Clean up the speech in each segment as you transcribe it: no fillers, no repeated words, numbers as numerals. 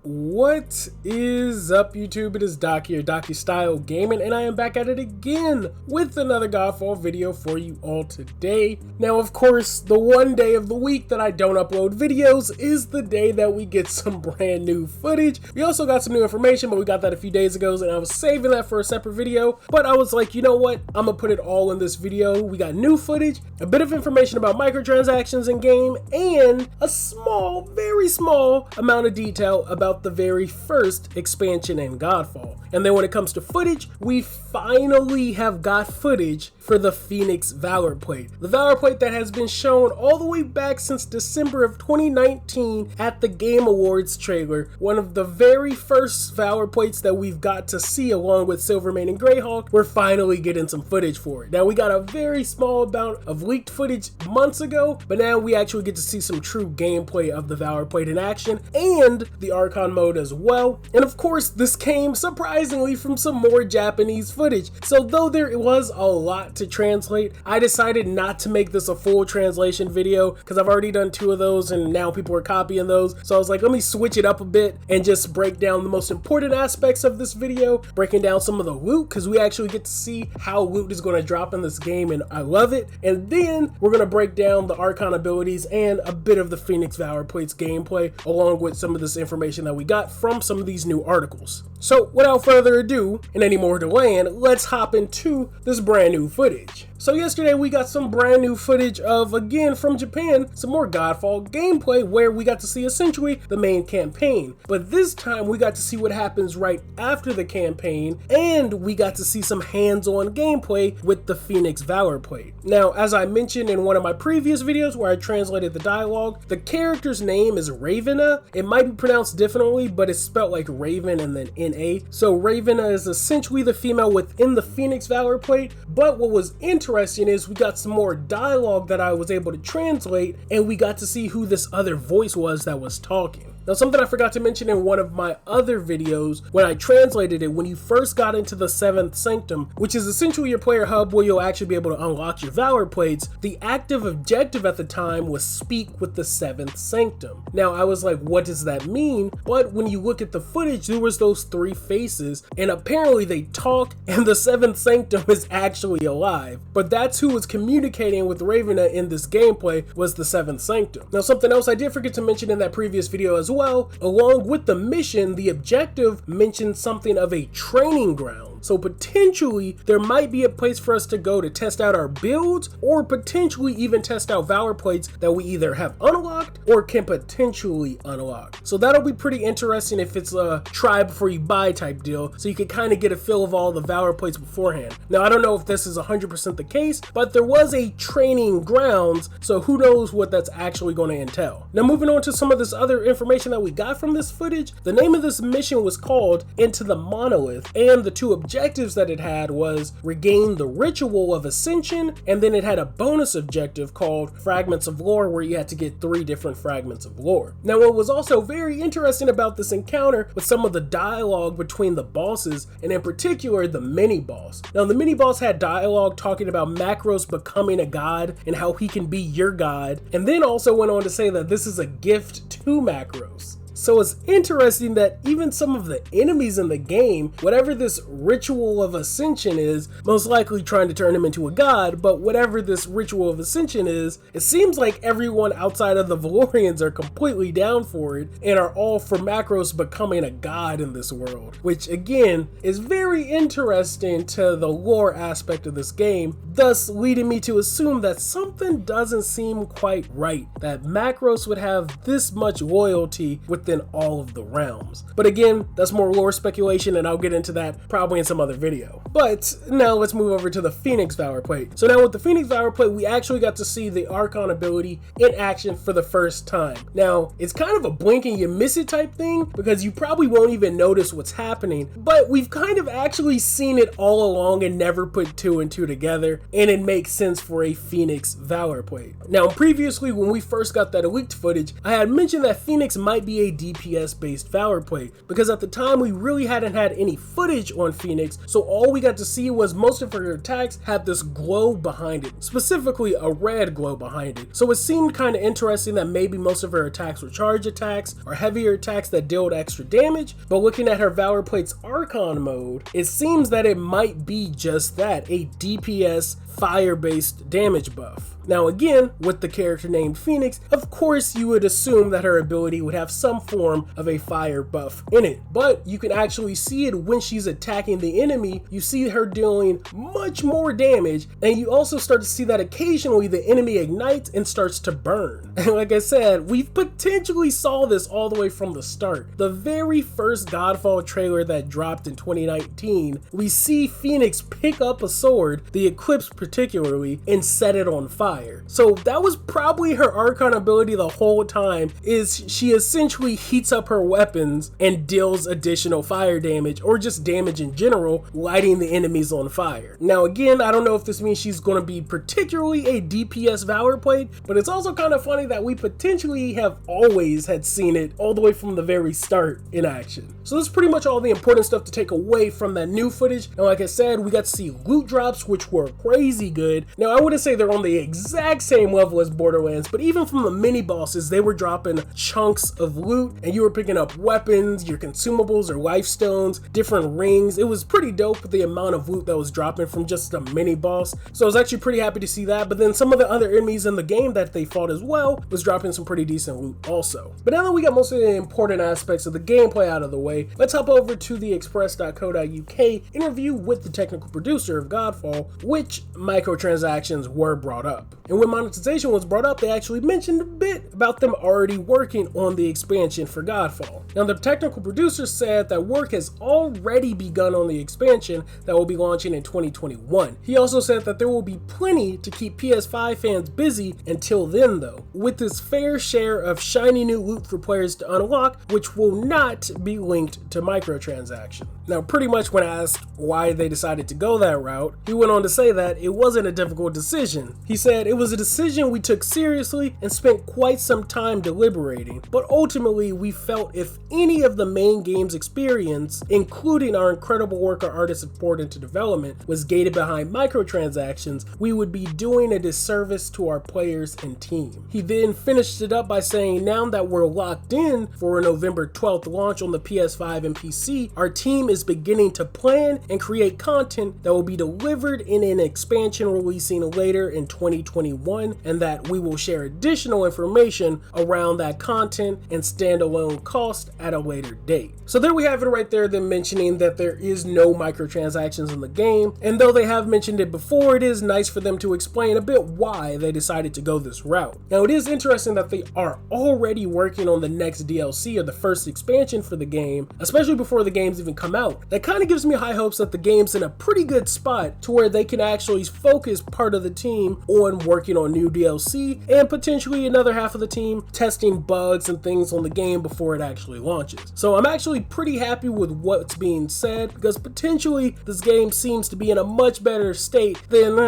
What is up, YouTube? It is Doc here, Docky Style Gaming, and I am back at it again with another Godfall video for you all today. Now, of course, the one day of the week that I don't upload videos is the day that we get some brand new footage. We also got some new information, but we got that a few days ago, and I was saving that for a separate video. But I was like, you know what? I'm gonna put it all in this video. We got new footage, a bit of information about microtransactions in game, and a small, very small amount of detail about the very first expansion in Godfall. And then when it comes to footage, we finally have got footage for the Phoenix Valorplate. The Valorplate that has been shown all the way back since December of 2019 at the Game Awards trailer. One of the very first Valorplates that we've got to see along with Silvermane and Greyhawk. We're finally getting some footage for it. Now, we got a very small amount of leaked footage months ago, but now we actually get to see some true gameplay of the Valorplate in action and the Archon mode as well. And of course, this came surprisingly from some more Japanese footage. So though there was a lot to translate, I decided not to make this a full translation video because I've already done 2 of those and now people are copying those. So I was like, let me switch it up a bit and just break down the most important aspects of this video, breaking down some of the loot because we actually get to see how loot is going to drop in this game and I love it. And then we're going to break down the Archon abilities and a bit of the Phoenix Valorplate's gameplay along with some of this information that we got from some of these new articles. So without further ado and any more delaying, let's hop into this brand new footage. So yesterday we got some brand new footage of, again from Japan, some more Godfall gameplay where we got to see essentially the main campaign. But this time we got to see what happens right after the campaign and we got to see some hands-on gameplay with the Phoenix Valorplate. Now, as I mentioned in one of my previous videos where I translated the dialogue, the character's name is Ravena. It might be pronounced differently, but it's spelled like Raven and then N-A. So Ravena is essentially the female within the Phoenix Valorplate, but what was interesting is we got some more dialogue that I was able to translate and we got to see who this other voice was that was talking. Now, something I forgot to mention in one of my other videos when I translated it, when you first got into the 7th Sanctum, which is essentially your player hub where you'll actually be able to unlock your Valor plates, the active objective at the time was speak with the 7th Sanctum. Now, I was like, what does that mean? But when you look at the footage, there was those 3 faces and apparently they talk and the 7th Sanctum is actually alive. But that's who was communicating with Ravena in this gameplay was the 7th Sanctum. Now, something else I did forget to mention in that previous video as well, along with the mission, the objective mentioned something of a training ground. So potentially there might be a place for us to go to test out our builds or potentially even test out Valor plates that we either have unlocked or can potentially unlock. So that'll be pretty interesting if it's a try before you buy type deal, so you can kind of get a feel of all the Valor plates beforehand. Now, I don't know if this is 100% the case, but there was a training grounds, so who knows what that's actually going to entail. Now, moving on to some of this other information that we got from this footage, the name of this mission was called Into the Monolith, and the 2 objectives that it had was regain the Ritual of Ascension, and then it had a bonus objective called Fragments of Lore where you had to get 3 different fragments of lore. Now, what was also very interesting about this encounter was some of the dialogue between the bosses, and in particular the mini-boss. Now, the mini-boss had dialogue talking about Macros becoming a god and how he can be your god, and then also went on to say that this is a gift to Macros. So it's interesting that even some of the enemies in the game, whatever this Ritual of Ascension is, most likely trying to turn him into a god, but whatever this Ritual of Ascension is, it seems like everyone outside of the Valorians are completely down for it and are all for Macros becoming a god in this world, which again is very interesting to the lore aspect of this game, thus leading me to assume that something doesn't seem quite right, that Macros would have this much loyalty within all of the realms. But again, that's more lore speculation and I'll get into that probably in some other video. But now let's move over to the Phoenix Valorplate. So now with the Phoenix Valorplate, we actually got to see the Archon ability in action for the first time. Now, it's kind of a blink and you miss it type thing because you probably won't even notice what's happening, but we've kind of actually seen it all along and never put 2 and 2 together, and it makes sense for a Phoenix Valorplate. Now, previously when we first got that leaked footage, I had mentioned that Phoenix might be a DPS based Valorplate, because at the time we really hadn't had any footage on Phoenix, so all we got to see was most of her attacks had this glow behind it, specifically a red glow behind it. So it seemed kind of interesting that maybe most of her attacks were charge attacks or heavier attacks that dealt extra damage, but looking at her Valorplate's Archon mode, it seems that it might be just that, a DPS fire-based damage buff. Now again, with the character named Phoenix, of course you would assume that her ability would have some form of a fire buff in it, but you can actually see it when she's attacking the enemy. You see her dealing much more damage, and you also start to see that occasionally the enemy ignites and starts to burn. And like I said, we potentially saw this all the way from the start. The very first Godfall trailer that dropped in 2019, we see Phoenix pick up a sword, the Eclipse particularly, and set it on fire. So that was probably her Archon ability the whole time, is she essentially heats up her weapons and deals additional fire damage, or just damage in general, lighting the enemies on fire. Now again, I don't know if this means she's going to be particularly a DPS Valorplate, but it's also kind of funny that we potentially have always had seen it all the way from the very start in action. So that's pretty much all the important stuff to take away from that new footage. And like I said, we got to see loot drops, which were crazy good. Now I wouldn't say they're on the exact same level as Borderlands, but even from the mini bosses, they were dropping chunks of loot, and you were picking up weapons, your consumables or life stones, different rings. It was pretty dope with the amount of loot that was dropping from just a mini boss. So I was actually pretty happy to see that. But then some of the other enemies in the game that they fought as well was dropping some pretty decent loot also. But now that we got most of the important aspects of the gameplay out of the way, let's hop over to the express.co.uk interview with the technical producer of Godfall, which microtransactions were brought up. And when monetization was brought up, they actually mentioned a bit about them already working on the expansion for Godfall. Now the technical producer said that work has already begun on the expansion that will be launching in 2021. He also said that there will be plenty to keep PS5 fans busy until then though, with this fair share of shiny new loot for players to unlock, which will not be linked to microtransactions. Now pretty much when asked why they decided to go that route, he went on to say that it wasn't a difficult decision. He said, "It was a decision we took seriously and spent quite some time deliberating, but ultimately we felt if any of the main game's experience, including our incredible work our artists have poured into development, was gated behind microtransactions, we would be doing a disservice to our players and team." He then finished it up by saying, "Now that we're locked in for a November 12th launch on the PS5 and PC, our team is beginning to plan and create content that will be delivered in an expansion releasing later in 2021, and that we will share additional information around that content and standalone cost at a later date." So there we have it right there, them mentioning that there is no microtransactions in the game, and though they have mentioned it before, it is nice for them to explain a bit why they decided to go this route. Now it is interesting that they are already working on the next DLC or the first expansion for the game, especially before the games even come out. That kind of gives me high hopes that the game's in a pretty good spot to where they can actually focus part of the team on working on new DLC, and potentially another half of the team testing bugs and things on the game before it actually launches. So I'm actually pretty happy with what's being said, because potentially this game seems to be in a much better state than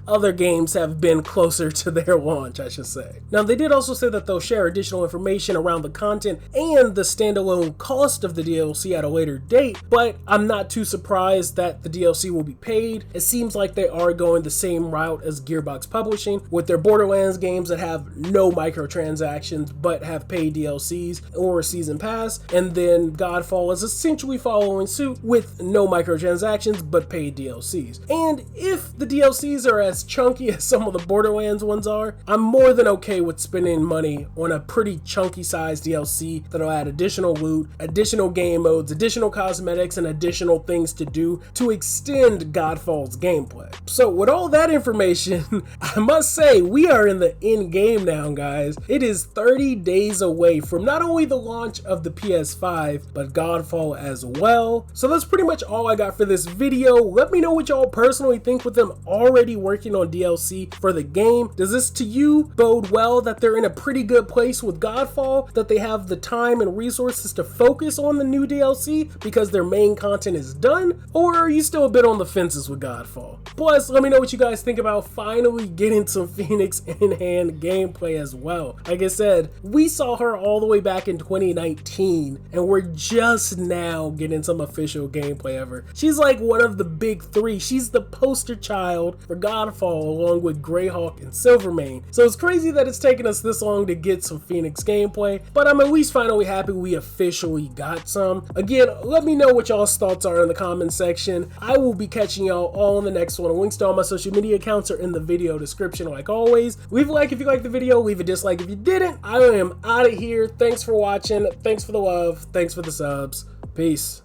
other games have been closer to their launch, I should say. Now they did also say that they'll share additional information around the content and the standalone cost of the DLC at a later date, but I'm not too surprised that the DLC will be paid. It seems like they are going the same route as Gearbox Publishing with their Borderlands games that have no microtransactions but have paid DLCs or a season pass, and then Godfall is essentially following suit with no microtransactions but paid DLCs. And if the DLCs are as chunky as some of the Borderlands ones are, I'm more than okay with spending money on a pretty chunky sized DLC that'll add additional loot, additional game modes, additional cosmetics, and additional things to do to extend Godfall's gameplay. So with all that information, I must say we are in the end game now, guys. It is 30 days away from not only the launch of the PS5, but Godfall as well. So that's pretty much all I got for this video. Let me know what y'all personally think with them already working on DLC for the game. Does this to you bode well that they're in a pretty good place with Godfall, that they have the time and resources to focus on the new DLC because their main content is done? Or are you still a bit on the fences with Godfall? Plus, let me know what you guys think about finally getting get some Phoenix in hand gameplay as well. Like I said, we saw her all the way back in 2019, and we're just now getting some official gameplay of her. She's like one of the big three. She's the poster child for Godfall along with Greyhawk and Silvermane. So it's crazy that it's taken us this long to get some Phoenix gameplay, but I'm at least finally happy we officially got some. Again, let me know what y'all's thoughts are in the comment section. I will be catching y'all all in the next one. Links to all my social media accounts are in the video description like always. Leave a like if you liked the video, leave a dislike if you didn't. I am out of here. Thanks for watching. Thanks for the love. Thanks for the subs. Peace.